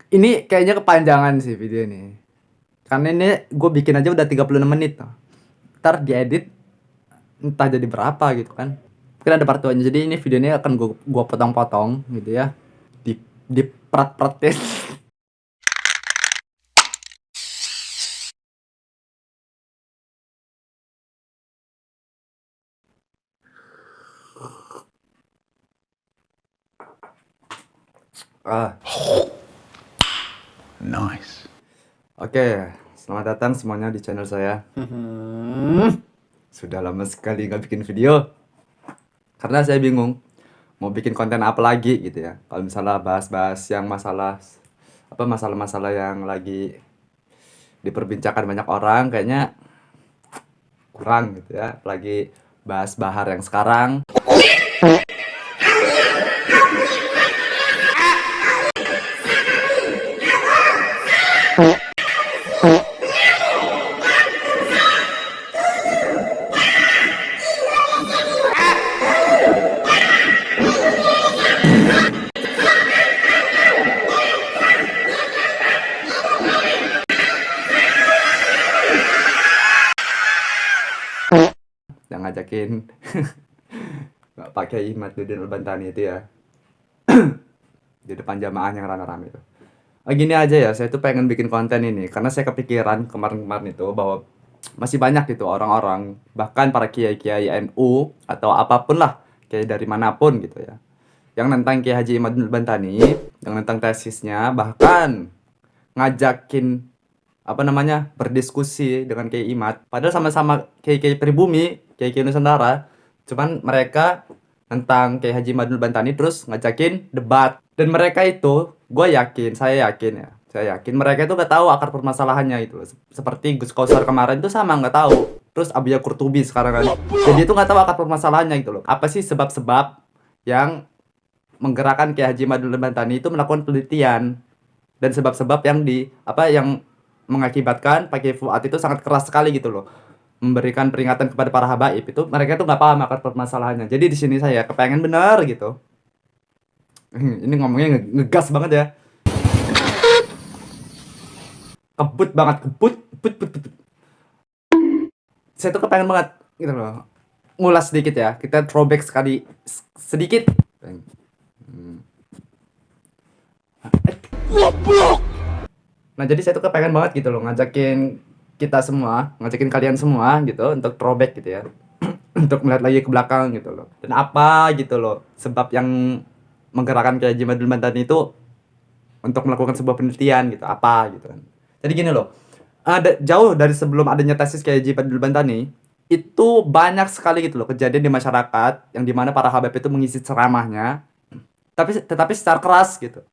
Ini kayaknya kepanjangan sih video ini. Karena ini gue bikin aja udah 36 menit tuh. Ntar diedit entah jadi berapa gitu kan. Mungkin ada part 2-nya. Jadi ini video ini akan gua potong-potong gitu ya. Di prat-pratin. Nice. Oke, selamat datang semuanya di channel saya. Sudah lama sekali nggak bikin video. Karena saya bingung mau bikin konten apa lagi gitu ya. Kalau misalnya bahas-bahas yang masalah-masalah yang lagi diperbincangkan banyak orang kayaknya kurang gitu ya. Apalagi bahas Bahar yang sekarang. Yang ngajakin nggak pakai Ihmaduddin Al-Bantani itu ya. Di depan jamaah yang rame-rame itu. Gini aja ya, saya tuh pengen bikin konten ini karena saya kepikiran kemarin-kemarin itu bahwa masih banyak gitu orang-orang, bahkan para kiai-kiai NU atau apapun lah, kiai dari manapun gitu ya, yang nentang Kiai Haji Ihmaduddin Bantani, yang nentang tesisnya, bahkan ngajakin berdiskusi dengan Kiai Imad, padahal sama-sama kiai-kiai pribumi, kiai-kiai Nusantara, cuman mereka tentang Kiai Haji Ihmaduddin Bantani terus ngajakin debat. Dan mereka itu, saya yakin mereka itu gak tahu akar permasalahannya itu. Seperti Gus Kausar kemarin itu sama nggak tahu. Terus Abuya Qurtubi sekarang kan. Jadi itu nggak tahu akar permasalahannya gitu loh. Apa sih sebab-sebab yang menggerakkan Kiai Haji Ihmaduddin Bantani itu melakukan penelitian, dan sebab-sebab yang mengakibatkan Pak Kiai Fuad itu sangat keras sekali gitu loh, memberikan peringatan kepada para habaib. Itu mereka tuh nggak paham akar permasalahannya. Jadi di sini saya kepengen bener gitu. Ini ngomongnya ngegas banget ya. Kebut banget, kebut. Saya tuh kepengen banget gitu loh. Ngulas sedikit ya. Kita throwback sekali sedikit. Nah, jadi saya tuh kepengen banget gitu loh ngajakin kalian semua gitu untuk throwback gitu ya. Untuk melihat lagi ke belakang gitu loh. Dan apa gitu loh sebab yang menggerakkan Kiai Haji Ihmaduddin Bantani itu untuk melakukan sebuah penelitian gitu, apa gitu kan. Jadi gini loh, jauh dari sebelum adanya tesis Kiai Haji Ihmaduddin Bantani, itu banyak sekali gitu loh kejadian di masyarakat yang dimana para habaib itu mengisi ceramahnya, tetapi secara keras gitu.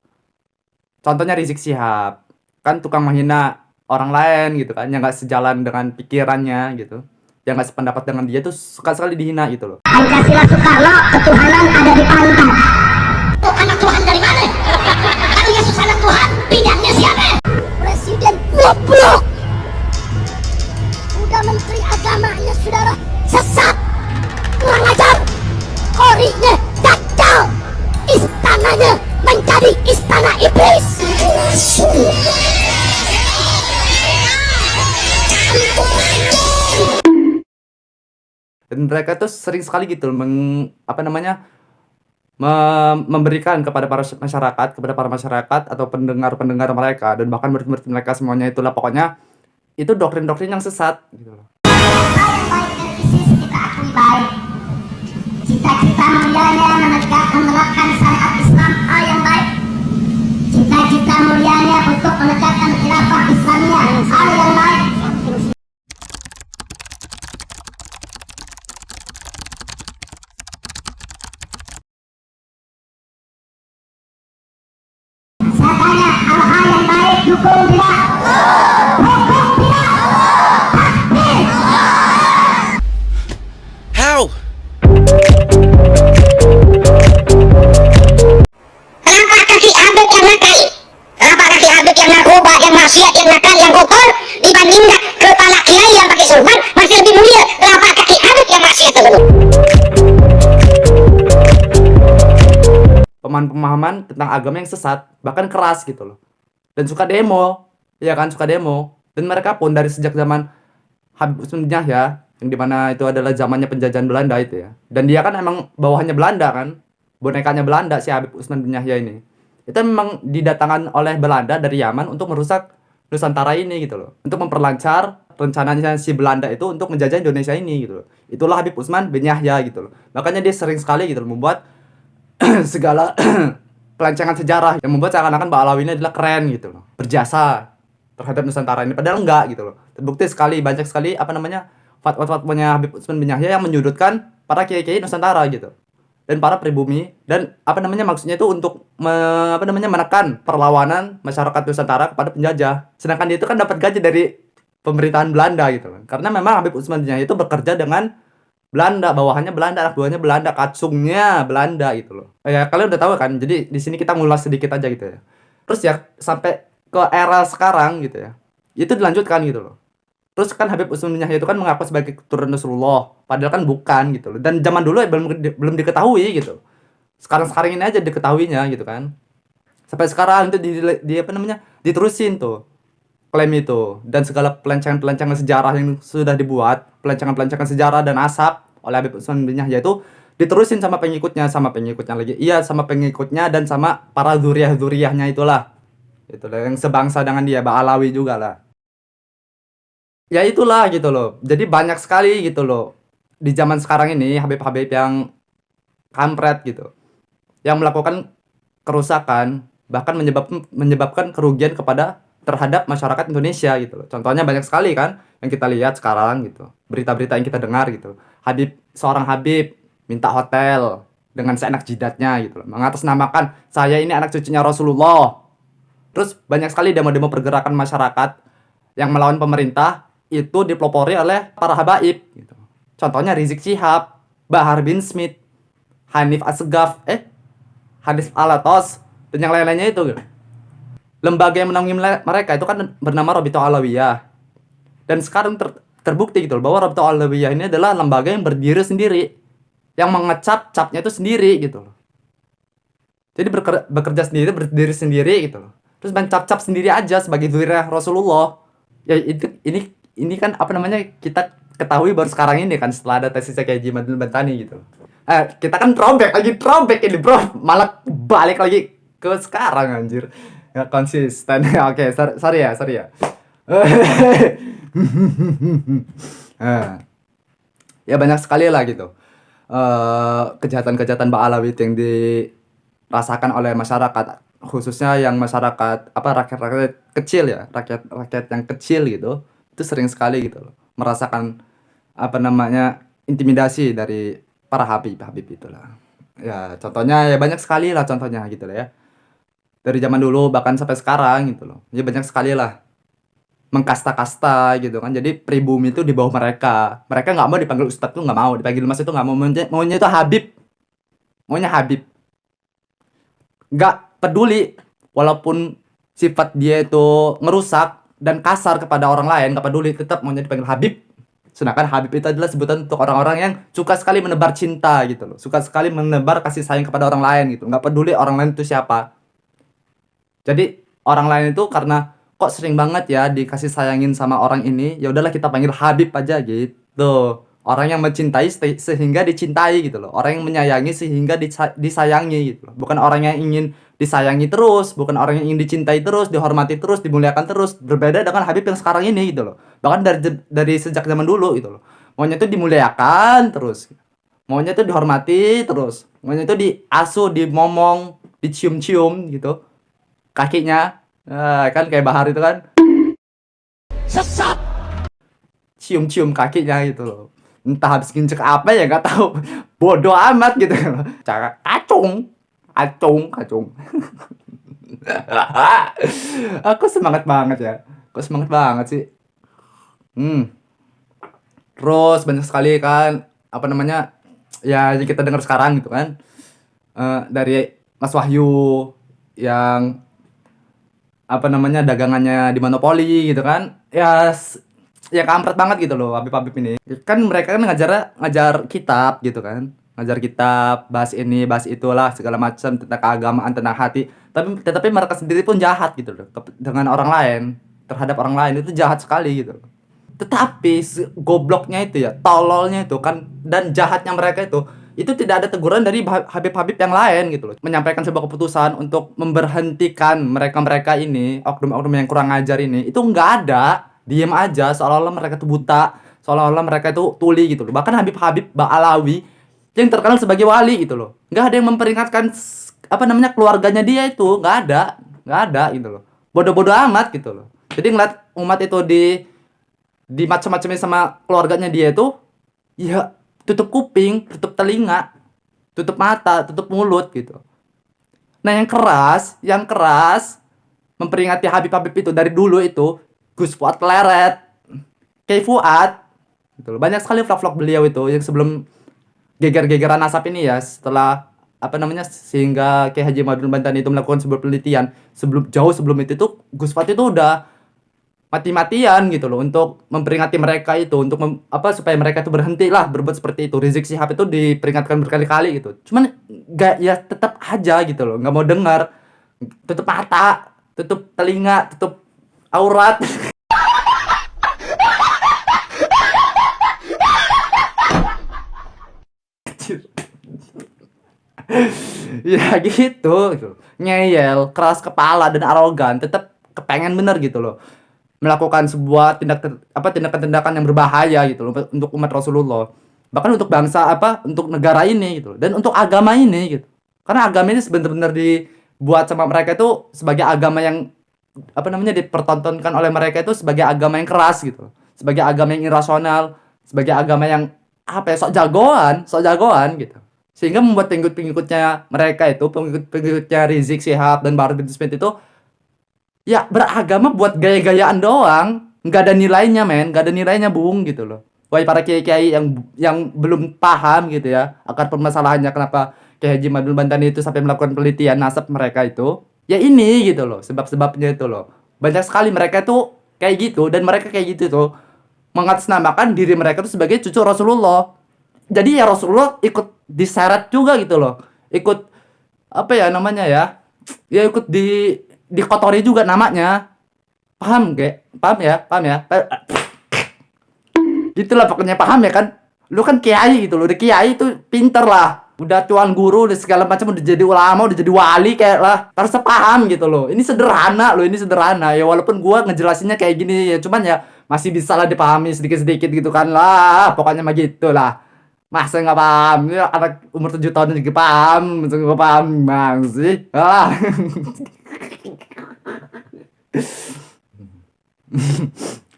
Contohnya Rizik Syihab, kan tukang menghina orang lain gitu kan, yang nggak sejalan dengan pikirannya gitu, yang nggak sependapat dengan dia tuh suka sekali dihina gitu loh. Pancasila Soekarno, ketuhanan ada di pantat. Tuh anak Tuhan dari mana? Kalau Yesus anak Tuhan, bidangnya siapa? Presiden goblok. Udah menteri agamanya saudara sesat, kurang ajar, korinya dajjal, istananya menjadi istana iblis. Dan mereka tuh sering sekali gitu memberikan kepada para masyarakat atau pendengar mereka, dan bahkan murid-murid mereka semuanya itulah pokoknya itu doktrin-doktrin yang sesat gitu loh. Cita-cita mulianya menerapkan syariat Islam hal yang baik. Cita-cita mulianya untuk menegakkan khilafah Islamiyah hal yang baik. Saya tanya, hal-hal yang baik dukung tidak? Dukung tidak? Takbir. How? Kenapa kaki abd yang nakal? Kenapa kaki abd yang narkoba, yang maksiat, yang nakal, yang kotor dibandingkan kepala kiai yang pakai sorban masih lebih mulia? Kenapa kaki abd yang maksiat tersebut? Pemahaman tentang agama yang sesat, bahkan keras gitu loh. dan suka demo, ya kan, suka demo. Dan mereka pun dari sejak zaman Habib Usman bin Yahya, yang dimana itu adalah zamannya penjajahan Belanda itu ya. Dan dia kan emang bawahannya Belanda kan, bonekanya Belanda si Habib Usman bin Yahya ini. Itu memang didatangkan oleh Belanda dari Yaman untuk merusak Nusantara ini gitu loh, untuk memperlancar rencananya si Belanda itu untuk menjajah Indonesia ini gitu loh. Itulah Habib Usman bin Yahya gitu loh. Makanya dia sering sekali gitu loh membuat segala pelancangan sejarah yang membuat seakan-akan Mbak Alawi ini adalah keren gitu loh, berjasa terhadap Nusantara ini, padahal enggak gitu loh. Terbukti sekali, banyak sekali apa namanya fatwa-fatwanya Habib Usman bin Yahya yang menyudutkan para kiai-kiai Nusantara gitu, dan para pribumi, dan apa namanya maksudnya itu untuk apa namanya menekan perlawanan masyarakat Nusantara kepada penjajah, sedangkan dia itu kan dapat gaji dari pemerintahan Belanda gitu kan, karena memang Habib Usman bin Yahya itu bekerja dengan Belanda, bawahannya Belanda, anak buahnya Belanda, kacungnya Belanda gitu loh. Ya kalian udah tahu kan. Jadi di sini kita ngulas sedikit aja gitu ya. Terus ya sampai ke era sekarang gitu ya. Itu dilanjutkan gitu loh. Terus kan Habib Usman bin Yahya itu kan mengaku sebagai keturunan Rasulullah, padahal kan bukan gitu loh. Dan zaman dulu ya belum diketahui gitu. Sekarang ini aja diketahuinya gitu kan. Sampai sekarang itu di apa namanya? Diterusin tuh klaim itu, dan segala pelancangan-pelancangan sejarah yang sudah dibuat, pelancangan-pelancangan sejarah dan asap oleh Habib Usman bin Yahya itu diterusin sama pengikutnya lagi. Iya, sama pengikutnya dan sama para zuriyah-zuriyahnya itulah. Itulah yang sebangsa dengan dia, Ba'alawi juga lah. Ya itulah gitu loh. Jadi banyak sekali gitu loh di zaman sekarang ini Habib-habib yang kampret gitu, yang melakukan kerusakan, bahkan menyebabkan kerugian terhadap masyarakat Indonesia gitu loh. Contohnya banyak sekali kan yang kita lihat sekarang gitu. Berita-berita yang kita dengar gitu. Seorang Habib minta hotel dengan seenak jidatnya gitu loh. Mengatasnamakan saya ini anak cucunya Rasulullah. Terus banyak sekali demo-demo pergerakan masyarakat yang melawan pemerintah itu dipelopori oleh para habaib gitu. Contohnya Rizik Syihab, Bahar bin Smith, Hanif Asgaf, Hanif Alatos, dan yang lain-lainnya itu gitu. Lembaga yang menaungi mereka itu kan bernama Rabithah Alawiyah. Dan sekarang terbukti gitu loh, bahwa Rabithah Alawiyah ini adalah lembaga yang berdiri sendiri, yang mengecap capnya itu sendiri gitu loh. Jadi bekerja sendiri, berdiri sendiri gitu loh. Terus mencap-cap sendiri aja sebagai zuriyah Rasulullah. Ya itu ini kan apa namanya, kita ketahui baru sekarang ini kan, setelah ada tesisnya kayak Haji Madul Bantani gitu. Kita kan throwback ini bro, malah balik lagi ke sekarang anjir. Nggak konsisten. Oke, sorry ya. Ya banyak sekali lah gitu kejahatan-kejahatan Ba'alawi yang dirasakan oleh masyarakat, khususnya yang masyarakat rakyat kecil ya, rakyat yang kecil gitu. Itu sering sekali gitu loh merasakan apa namanya intimidasi dari para habib itulah. Ya contohnya ya banyak sekali lah contohnya gitu lah ya. Dari zaman dulu bahkan sampai sekarang gitu loh. Ya banyak sekali lah mengkasta-kasta gitu kan. Jadi pribumi itu di bawah mereka. Mereka nggak mau dipanggil ustadz tuh, nggak mau dipanggil mas itu, nggak mau, maunya itu Habib. Maunya Habib. Nggak peduli walaupun sifat dia itu ngerusak dan kasar kepada orang lain, nggak peduli, tetap maunya dipanggil Habib. Sedangkan Habib itu adalah sebutan untuk orang-orang yang suka sekali menebar cinta gitu loh. Suka sekali menebar kasih sayang kepada orang lain gitu. Nggak peduli orang lain itu siapa. Jadi orang lain itu karena kok sering banget ya dikasih sayangin sama orang ini, ya udahlah kita panggil Habib aja gitu. Orang yang mencintai sehingga dicintai gitu loh. Orang yang menyayangi sehingga disayangi gitu loh. Bukan orang yang ingin disayangi terus, bukan orang yang ingin dicintai terus, dihormati terus, dimuliakan terus. Berbeda dengan Habib yang sekarang ini gitu loh. Bahkan dari sejak zaman dulu gitu loh. Maunya itu dimuliakan terus. Maunya itu dihormati terus. Maunya itu diasuh, dimomong, dicium-cium gitu kakinya. Kan kayak Bahar itu kan Sesat. cium-cium kakinya gitu loh. Entah habis nginjek apa ya nggak tahu. Bodoh amat gitu. Kacung. Aku semangat banget ya. Aku semangat banget sih. Terus banyak sekali kan apa namanya ya yang kita dengar sekarang gitu kan. Dari Mas Wahyu yang apa namanya dagangannya di monopoli gitu kan. Ya kampret banget gitu loh Habib-habib ini. Kan mereka kan ngajar kitab gitu kan. ngajar kita bahas ini, bahas itulah segala macam tentang keagamaan, tentang hati. Tetapi mereka sendiri pun jahat gitu loh dengan orang lain, terhadap orang lain itu jahat sekali gitu loh. Tetapi gobloknya itu ya, tololnya itu kan dan jahatnya mereka itu tidak ada teguran dari Habib-habib yang lain gitu loh. Menyampaikan sebuah keputusan untuk memberhentikan mereka-mereka ini, oknum-oknum yang kurang ajar ini, itu nggak ada. Diem aja seolah-olah mereka tuh buta, seolah-olah mereka itu tuli gitu loh. Bahkan Habib-habib Ba'alawi yang terkenal sebagai wali gitu loh. Nggak ada yang memperingatkan keluarganya dia itu, nggak ada gitu loh. Bodoh-bodoh amat gitu loh. Jadi ngeliat umat itu di macam-macamnya sama keluarganya dia itu, ya tutup kuping, tutup telinga, tutup mata, tutup mulut gitu. Nah yang keras memperingati Habib-habib itu dari dulu itu Gus Fuad Kleret, Kiai Fuad gitu loh. Banyak sekali vlog-vlog beliau itu yang sebelum geger-gegeran asap ini ya, setelah sehingga Kiai Haji Madul Bantani itu melakukan sebuah penelitian jauh sebelum itu tuh Gus Fuad itu udah mati-matian gitu loh untuk memperingati mereka itu untuk supaya mereka itu berhenti lah berbuat seperti itu. Rizik Syihab itu diperingatkan berkali-kali gitu, cuman nggak, ya tetap aja gitu loh, nggak mau dengar, tutup mata, tutup telinga, tutup aurat. Ya gitu, ngeyel, keras kepala dan arogan, tetap kepengen bener gitu loh melakukan sebuah tindakan-tindakan yang berbahaya gitu loh untuk umat Rasulullah, bahkan untuk bangsa untuk negara ini gitu loh, dan untuk agama ini gitu, karena agama ini sebenarnya dibuat sama mereka itu sebagai agama yang dipertontonkan oleh mereka itu sebagai agama yang keras gitu, sebagai agama yang irasional, sebagai agama yang sok jagoan gitu, sehingga membuat pengikut-pengikutnya mereka itu, pengikut-pengikutnya Rizik Syihab dan Bahar bin Smith itu ya beragama buat gaya-gayaan doang, nggak ada nilainya nggak ada nilainya bung gitu loh. Wahai para kiai-kiai yang belum paham gitu ya akar permasalahannya kenapa Kiai Haji Madul Bantani itu sampai melakukan penelitian nasab mereka itu, ya ini gitu loh sebab-sebabnya itu loh. Banyak sekali mereka itu kayak gitu, dan mereka kayak gitu tuh mengatasnamakan diri mereka tuh sebagai cucu Rasulullah. Jadi ya Rasulullah ikut diseret juga gitu loh, ikut ikut dikotori juga namanya. Paham ya gitulah pokoknya, paham ya kan, lu kan kiai gitu loh, udah kiai itu pinter lah, udah tuan guru, udah segala macam, udah jadi ulama, udah jadi wali kayak lah, harus paham gitu loh. Ini sederhana ya, walaupun gua ngejelasinnya kayak gini ya, cuman ya masih bisa lah dipahami sedikit-sedikit gitu kan lah, pokoknya mah gitu lah. Masa nggak paham? Ini anak umur 7 tahun juga paham, masa nggak paham bang sih? Ah.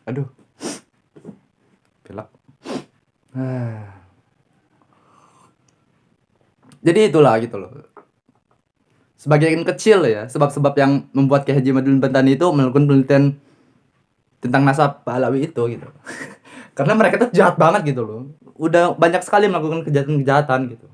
Aduh, pilek. Jadi itulah gitu loh. Sebagian kecil ya sebab-sebab yang membuat Kiai Haji Madul Bantani itu melakukan penelitian tentang nasab Pahlawi itu gitu. Karena mereka tuh jahat banget gitu loh. Udah banyak sekali melakukan kejahatan-kejahatan gitu.